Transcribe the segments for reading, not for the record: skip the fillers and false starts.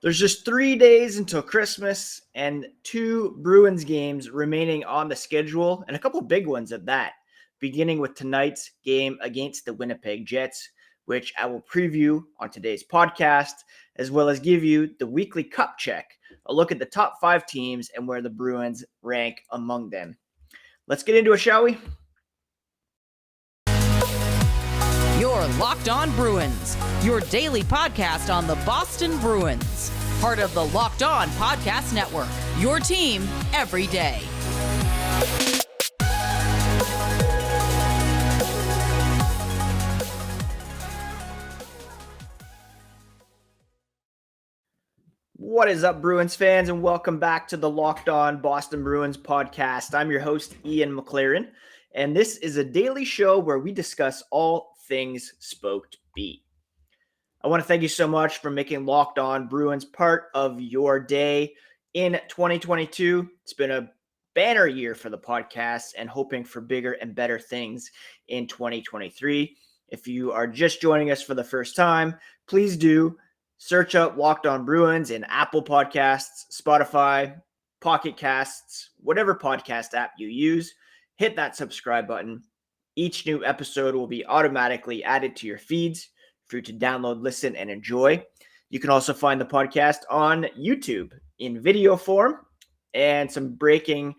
There's just 3 days until Christmas and 2 Bruins games remaining on the schedule, and a couple big ones at that, beginning with tonight's game against the Winnipeg Jets, which I will preview on today's podcast, as well as give you the weekly cup check, a look at the top 5 teams and where the Bruins rank among them. Let's get into it, shall we? You're Locked On Bruins, your daily podcast on the Boston Bruins. Part of the Locked On Podcast Network, your team every day. What is up, Bruins fans, and welcome back to the Locked On Boston Bruins podcast. I'm your host, Ian McLaren, and this is a daily show where we discuss all things Spoked Beat. I want to thank you so much for making Locked On Bruins part of your day in 2022. It's been a banner year for the podcast and hoping for bigger and better things in 2023. If you are just joining us for the first time, please do search up Locked On Bruins in Apple Podcasts, Spotify, Pocket Casts, whatever podcast app you use. Hit that subscribe button. Each new episode will be automatically added to your feeds for you to download, listen, and enjoy. You can also find the podcast on YouTube in video form and some breaking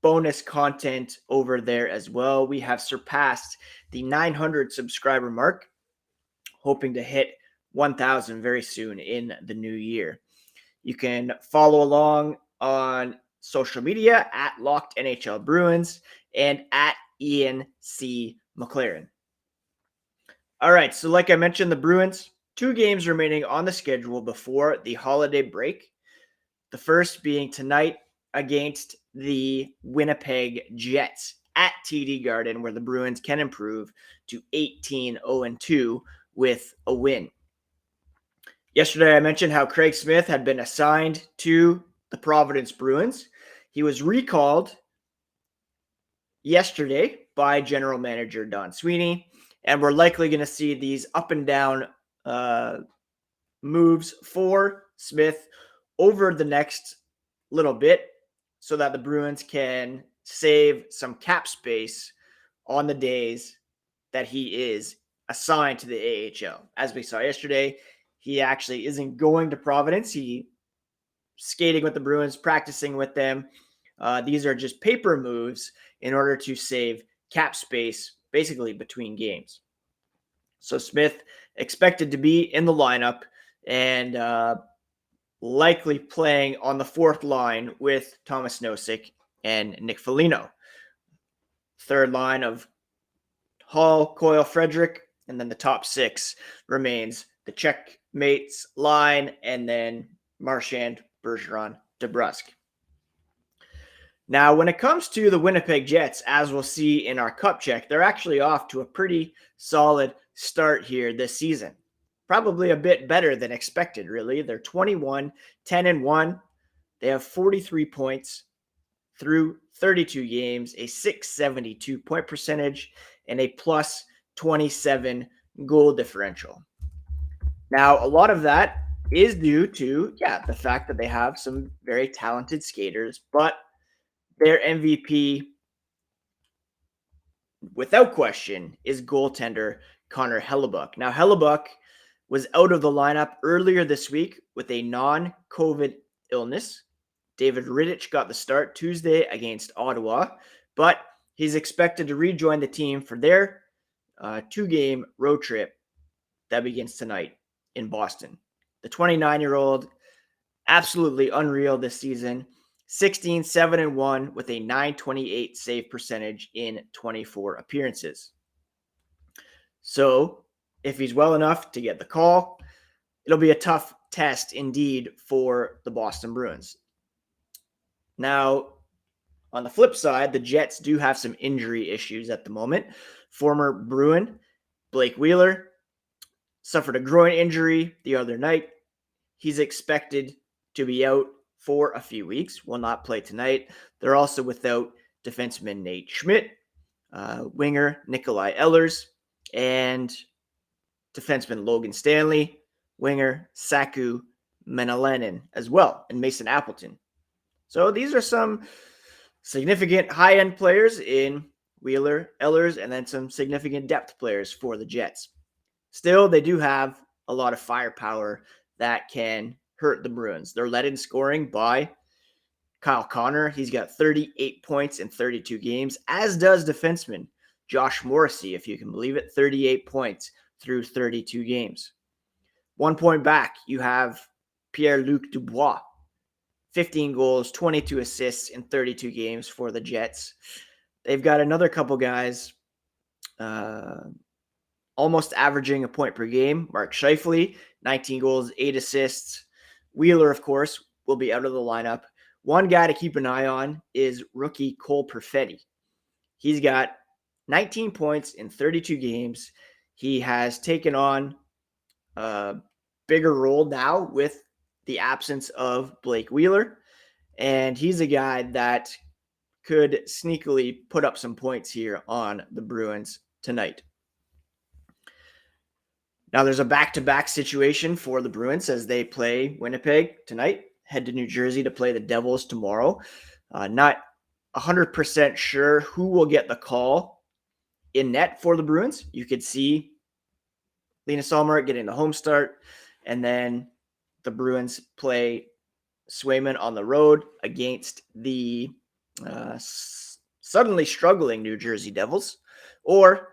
bonus content over there as well. We have surpassed the 900 subscriber mark, hoping to hit 1,000 very soon in the new year. You can follow along on social media at Locked NHL Bruins and at Ian C. McLaren. All right, so like I mentioned, the Bruins, 2 games remaining on the schedule before the holiday break. The first being tonight against the Winnipeg Jets at TD Garden, where the Bruins can improve to 18-0-2 with a win. Yesterday, I mentioned how Craig Smith had been assigned to the Providence Bruins. He was recalled yesterday by general manager Don Sweeney, and we're likely going to see these up and down moves for Smith over the next little bit so that the Bruins can save some cap space on the days that he is assigned to the AHL. As we saw yesterday, he actually isn't going to Providence. He's skating with the Bruins, practicing with them. These are just paper moves in order to save cap space basically between games. So Smith expected to be in the lineup and likely playing on the 4th line with Thomas Nosek and Nick Foligno. 3rd line of Hall, Coyle, Frederick, and then the top 6 remains the checkmates line, and then Marchand, Bergeron, DeBrusk. Now, when it comes to the Winnipeg Jets, as we'll see in our cup check, they're actually off to a pretty solid start here this season. Probably a bit better than expected, really. They're 21-10-1. They have 43 points through 32 games, a .672 point percentage, and a plus 27 goal differential. Now, a lot of that is due to, the fact that they have some very talented skaters, but their MVP, without question, is goaltender Connor Hellebuyck. Now, Hellebuyck was out of the lineup earlier this week with a non-COVID illness. David Rittich got the start Tuesday against Ottawa, but he's expected to rejoin the team for their 2-game road trip that begins tonight in Boston. The 29-year-old, absolutely unreal this season. 16-7-1 with a .928 save percentage in 24 appearances. So, if he's well enough to get the call, it'll be a tough test indeed for the Boston Bruins. Now, on the flip side, the Jets do have some injury issues at the moment. Former Bruin Blake Wheeler suffered a groin injury the other night. He's expected to be out for a few weeks, will not play tonight. They're also without defenseman Nate Schmidt, winger Nikolai Ehlers, and defenseman Logan Stanley, winger Saku Menelanen as well, and Mason Appleton. So these are some significant high-end players in Wheeler, Ehlers, and then some significant depth players for the Jets. Still, they do have a lot of firepower that can hurt the Bruins. They're led in scoring by Kyle Connor. He's got 38 points in 32 games, as does defenseman Josh Morrissey, if you can believe it, 38 points through 32 games. 1 point back, you have Pierre-Luc Dubois, 15 goals, 22 assists in 32 games for the Jets. They've got another couple guys almost averaging a point per game. Mark Scheifele, 19 goals, 8 assists. Wheeler, of course, will be out of the lineup. One guy to keep an eye on is rookie Cole Perfetti. He's got 19 points in 32 games. He has taken on a bigger role now with the absence of Blake Wheeler, and he's a guy that could sneakily put up some points here on the Bruins tonight. Now there's a back-to-back situation for the Bruins as they play Winnipeg tonight, head to New Jersey to play the Devils tomorrow. Not 100% sure who will get the call in net for the Bruins. You could see Linus Ullmark getting the home start, and then the Bruins play Swayman on the road against the suddenly struggling New Jersey Devils, or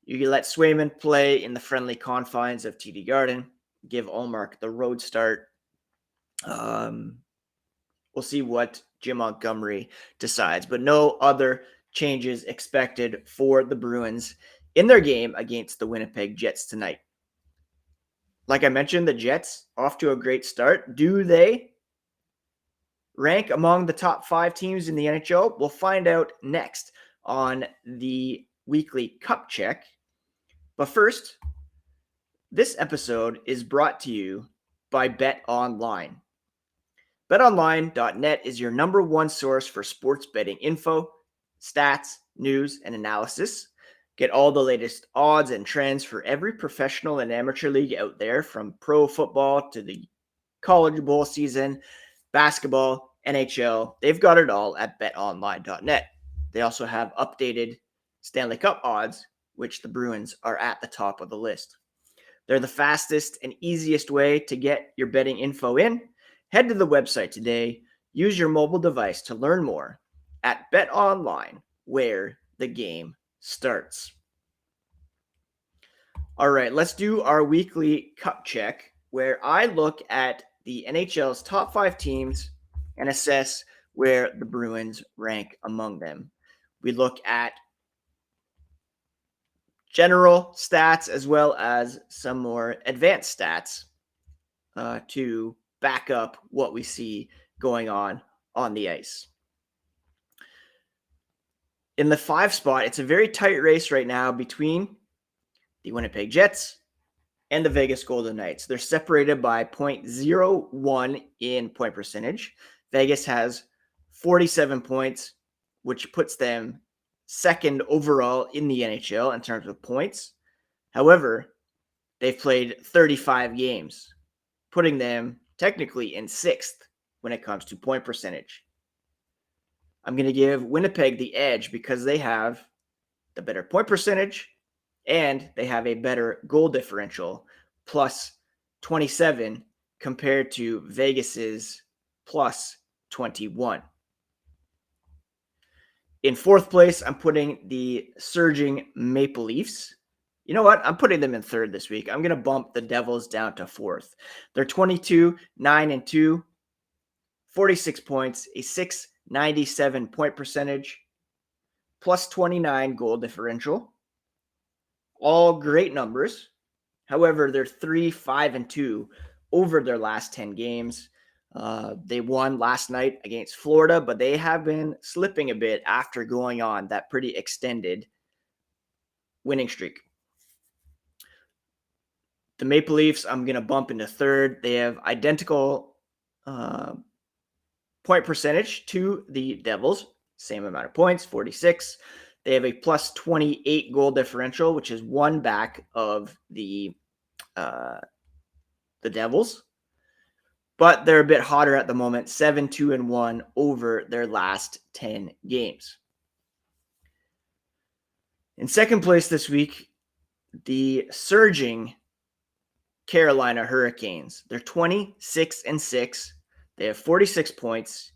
you can let Swayman play in the friendly confines of TD Garden, give Ullmark the road start. We'll see what Jim Montgomery decides, but no other changes expected for the Bruins in their game against the Winnipeg Jets tonight. Like I mentioned, the Jets off to a great start. Do they rank among the top 5 teams in the NHL? We'll find out next on the weekly Cup Check. But first, this episode is brought to you by BetOnline. BetOnline.net is your number one source for sports betting info, stats, news, and analysis. Get all the latest odds and trends for every professional and amateur league out there, from pro football to the college bowl season, basketball, NHL. They've got it all at betonline.net. They also have updated Stanley Cup odds, which the Bruins are at the top of the list. They're the fastest and easiest way to get your betting info in. Head to the website today. Use your mobile device to learn more at BetOnline, where the game starts. All right, let's do our weekly Cup Check, where I look at the NHL's top 5 teams and assess where the Bruins rank among them. We look at general stats as well as some more advanced stats to back up what we see going on the ice. In the 5 spot, it's a very tight race right now between the Winnipeg Jets and the Vegas Golden Knights. They're separated by 0.01 in point percentage. Vegas has 47 points, which puts them second overall in the NHL in terms of points. However, they've played 35 games, putting them technically in 6th when it comes to point percentage. I'm going to give Winnipeg the edge because they have the better point percentage and they have a better goal differential, plus 27 compared to Vegas's plus 21. In 4th place, I'm putting the surging Maple Leafs. You know what? I'm putting them in 3rd this week. I'm going to bump the Devils down to 4th. They're 22-9-2, 46 points, a .697 point percentage, plus 29 goal differential. All great numbers. However, they're 3-5-2 over their last 10 games. They won last night against Florida, but they have been slipping a bit after going on that pretty extended winning streak. The Maple Leafs, I'm going to bump into 3rd. They have identical point percentage to the Devils. Same amount of points, 46. They have a plus 28 goal differential, which is one back of the Devils. but they're a bit hotter at the moment, 7-2-1 over their last 10 games. In second place this week, the surging Carolina Hurricanes. They're 26-6. They have 46 points.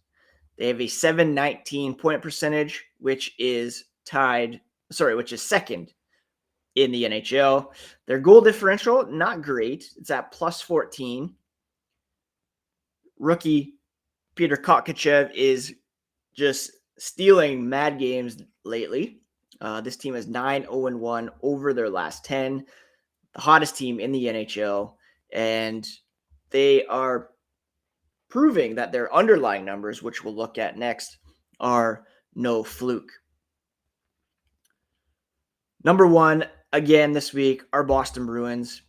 They have a 719 point percentage, which is second in the NHL. Their goal differential, not great. It's at plus 14. Rookie Peter Kotkaniemi is just stealing mad games lately. This team is 9-0-1 over their last 10, the hottest team in the NHL, and they are proving that their underlying numbers, which we'll look at next, are no fluke. Number one, again this week, are Boston Bruins,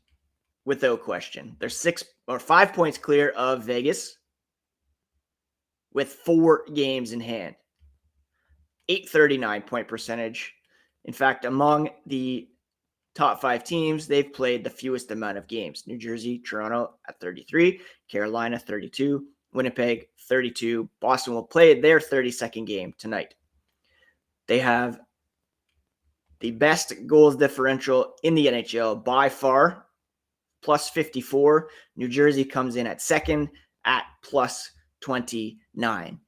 without question. They're 5 points clear of Vegas with 4 games in hand. 839 point percentage. In fact, among the top 5 teams, they've played the fewest amount of games. New Jersey, Toronto at 33, Carolina 32, Winnipeg 32. Boston will play their 32nd game tonight. They have the best goals differential in the NHL by far, plus 54. New Jersey comes in at second at plus 29.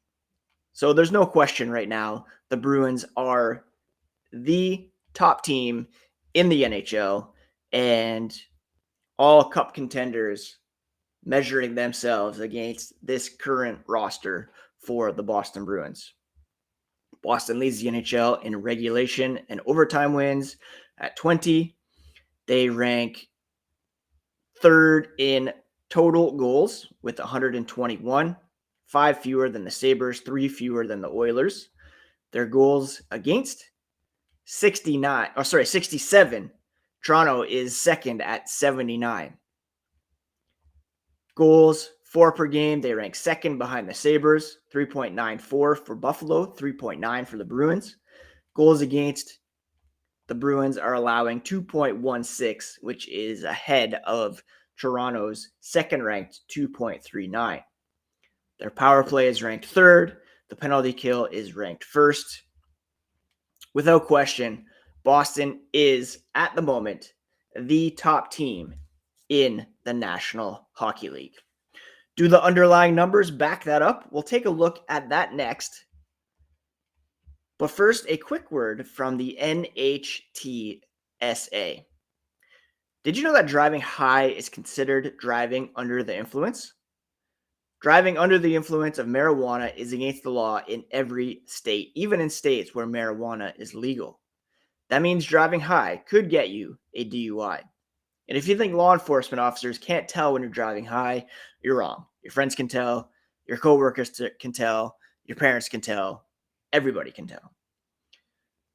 So there's no question right now, the Bruins are the top team in the NHL, and all cup contenders measuring themselves against this current roster for the Boston Bruins. Boston leads the NHL in regulation and overtime wins at 20. They rank third in total goals with 121, 5 fewer than the Sabres, 3 fewer than the Oilers. Their goals against, 67. Toronto is second at 79. Goals for per game, they rank second behind the Sabres, 3.94 for Buffalo, 3.9 for the Bruins. Goals against, the Bruins are allowing 2.16, which is ahead of Toronto's second-ranked 2.39. Their power play is ranked third. The penalty kill is ranked first. Without question, Boston is, at the moment, the top team in the National Hockey League. Do the underlying numbers back that up? We'll take a look at that next. But first, a quick word from the NHTSA. Did you know that driving high is considered driving under the influence? Driving under the influence of marijuana is against the law in every state, even in states where marijuana is legal. That means driving high could get you a DUI. And if you think law enforcement officers can't tell when you're driving high, you're wrong. Your friends can tell, your coworkers can tell, your parents can tell, everybody can tell.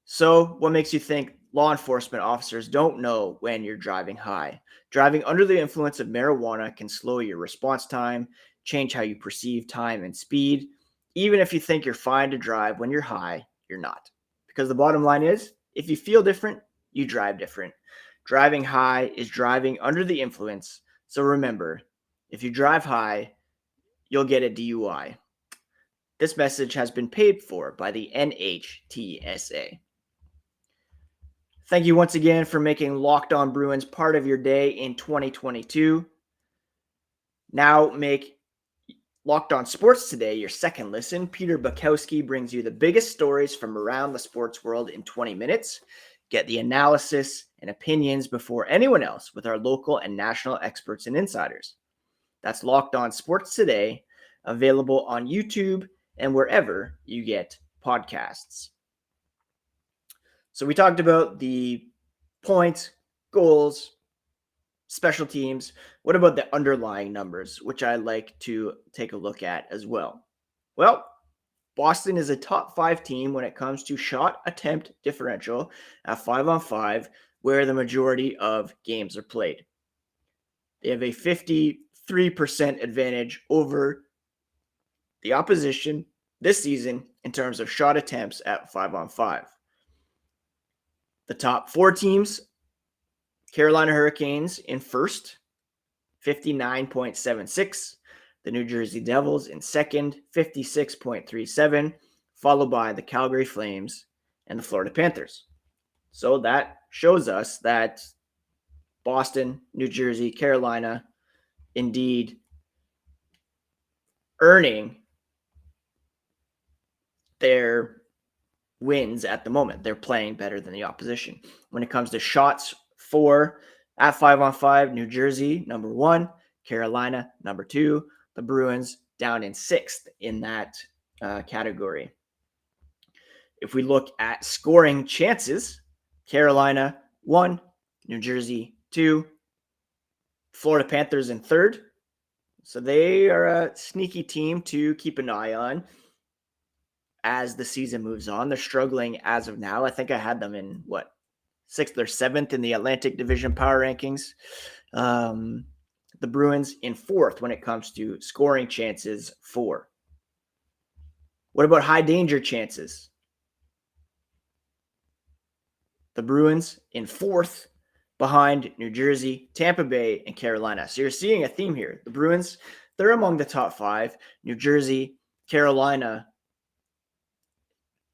So what makes you think law enforcement officers don't know when you're driving high? Driving under the influence of marijuana can slow your response time, change how you perceive time and speed. Even if you think you're fine to drive when you're high, you're not. Because the bottom line is, if you feel different, you drive different. Driving high is driving under the influence. So remember, if you drive high, you'll get a DUI. This message has been paid for by the NHTSA. Thank you once again for making Locked On Bruins part of your day in 2022. Now make Locked On Sports Today your second listen. Peter Bukowski brings you the biggest stories from around the sports world in 20 minutes. Get the analysis and opinions before anyone else with our local and national experts and insiders. That's Locked On Sports Today, available on YouTube and wherever you get podcasts. So we talked about the points, goals, special teams. What about the underlying numbers, which I like to take a look at as well? Well, Boston is a top 5 team when it comes to shot attempt differential at 5-on-5, where the majority of games are played. They have a 53% advantage over the opposition this season in terms of shot attempts at 5-on-5. The top 4 teams, Carolina Hurricanes in first, 59.76. the New Jersey Devils in second, 56.37, followed by the Calgary Flames and the Florida Panthers. So that shows us that Boston, New Jersey, Carolina, indeed earning their wins at the moment. They're playing better than the opposition. When it comes to shots for at 5-on-5, New Jersey, number 1, Carolina, number 2, the Bruins down in 6th in that category. If we look at scoring chances, Carolina 1, New Jersey 2, Florida Panthers in 3rd. So they are a sneaky team to keep an eye on as the season moves on. They're struggling as of now. I think I had them in 6th or 7th in the Atlantic Division power rankings. The Bruins in 4th when it comes to scoring chances for. What about high danger chances? The Bruins in 4th behind New Jersey, Tampa Bay, and Carolina. So you're seeing a theme here. The Bruins, they're among the top 5. New Jersey, Carolina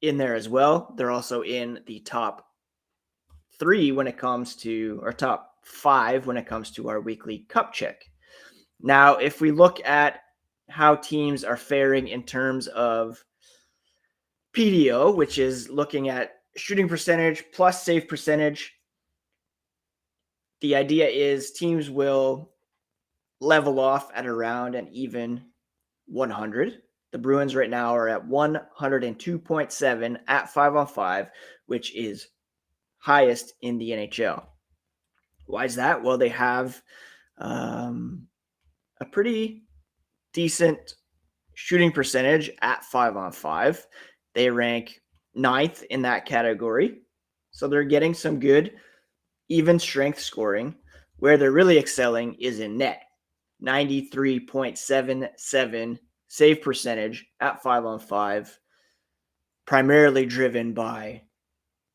in there as well. They're also in the top 3 when it comes to, or top 5 when it comes to our weekly cup check. Now, if we look at how teams are faring in terms of PDO, which is looking at shooting percentage plus save percentage, the idea is teams will level off at around an even 100. The Bruins right now are at 102.7 at 5-on-5, which is highest in the NHL. Why is that? Well, they have a pretty decent shooting percentage at 5-on-5. They rank 9th in that category. So they're getting some good even strength scoring. Where they're really excelling is in net. 93.77 save percentage at 5-on-5, primarily driven by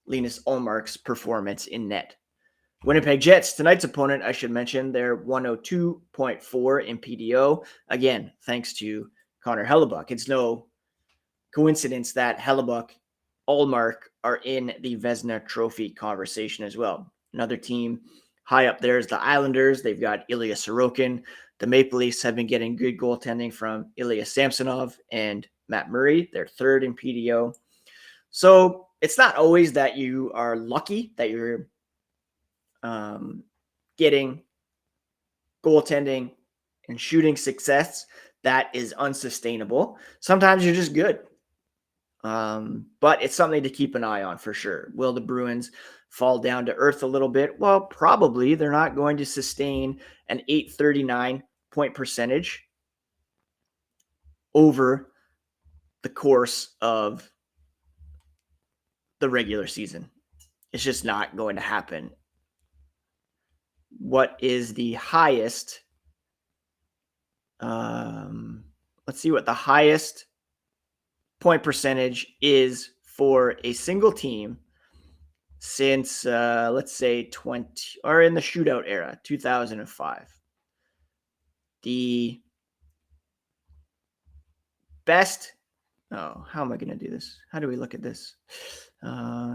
Linus Ullmark's performance in net. Winnipeg Jets, tonight's opponent, I should mention, they're 102.4 in PDO. Again, thanks to Connor Hellebuyck. It's no coincidence that Hellebuyck, Ullmark are in the Vezina Trophy conversation as well. Another team high up there is the Islanders. They've got Ilya Sorokin. The Maple Leafs have been getting good goaltending from Ilya Samsonov and Matt Murray. They're 3rd in PDO. So it's not always that you are lucky that you're getting goaltending and shooting success that is unsustainable. Sometimes you're just good. But it's something to keep an eye on for sure. Will the Bruins fall down to earth a little bit? Well, probably. They're not going to sustain an .839 point percentage over the course of the regular season. It's just not going to happen. What is the highest? Let's see what the highest point percentage is for a single team since, let's say, 20 or in the shootout era, 2005. The best. Oh, how am I going to do this? How do we look at this?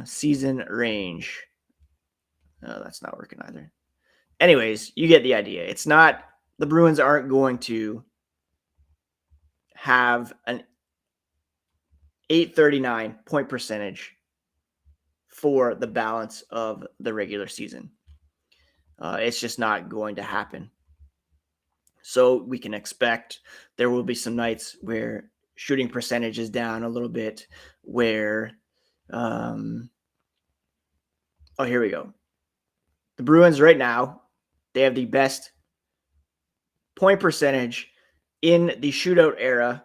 Season range. Oh, that's not working either. Anyways, you get the idea. It's not, the Bruins aren't going to have an .839 point percentage for the balance of the regular season. It's just not going to happen. So we can expect there will be some nights where shooting percentage is down a little bit, where, here we go. The Bruins right now, they have the best point percentage in the shootout era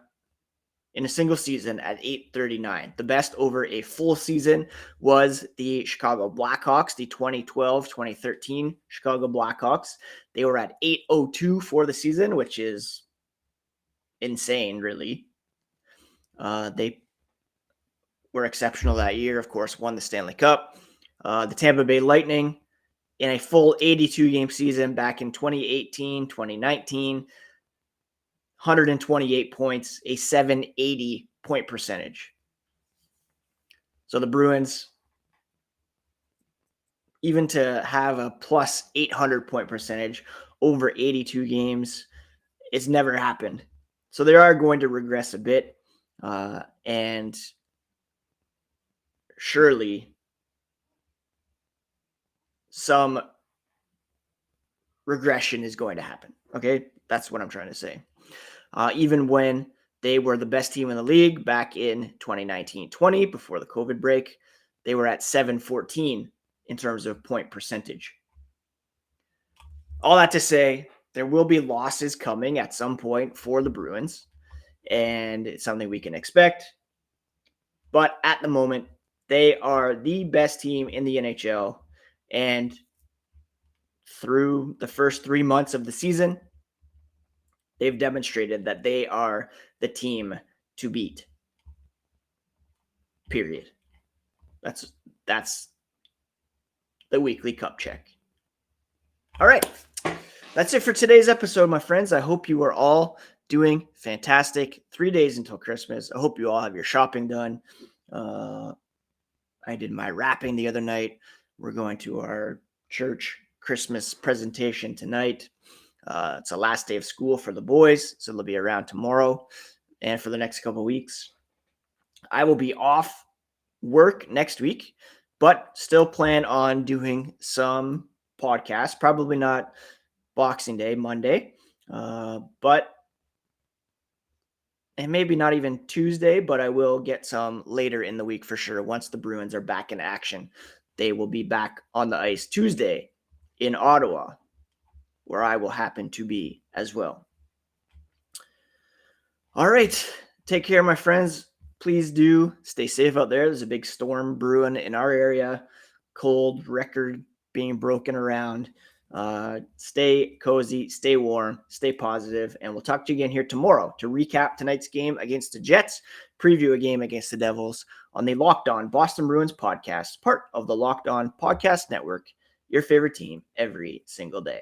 in a single season at .839. The best over a full season was the Chicago Blackhawks, the 2012-2013 Chicago Blackhawks. They were at .802 for the season, which is insane, really. They were exceptional that year, of course, won the Stanley Cup. The Tampa Bay Lightning, in a full 82-game season back in 2018, 2019, 128 points, a 780 point percentage. So the Bruins, even to have a plus 800 point percentage over 82 games, it's never happened. So they are going to regress a bit. And surely some regression is going to happen. Okay, that's what I'm trying to say. Even when they were the best team in the league back in 2019-20, before the COVID break, they were at 714 in terms of point percentage. All that to say, there will be losses coming at some point for the Bruins, and it's something we can expect. But at the moment, they are the best team in the NHL, and through the first 3 months of the season, they've demonstrated that they are the team to beat. Period. That's the weekly cup check. All right. That's it for today's episode, my friends. I hope you are all doing fantastic. 3 days until Christmas. I hope you all have your shopping done. I did my wrapping the other night. We're going to our church Christmas presentation tonight. It's the last day of school for the boys, so they'll be around tomorrow and for the next couple of weeks. I will be off work next week, but still plan on doing some podcasts. Probably not Boxing Day, Monday, but and maybe not even Tuesday, but I will get some later in the week for sure. Once the Bruins are back in action, they will be back on the ice Tuesday in Ottawa, where I will happen to be as well. All right. Take care, my friends. Please do stay safe out there. There's a big storm brewing in our area. Cold record being broken around. Stay cozy, stay warm, stay positive, and we'll talk to you again here tomorrow to recap tonight's game against the Jets, preview a game against the Devils on the Locked On Boston Bruins podcast, part of the Locked On Podcast Network, your favorite team every single day.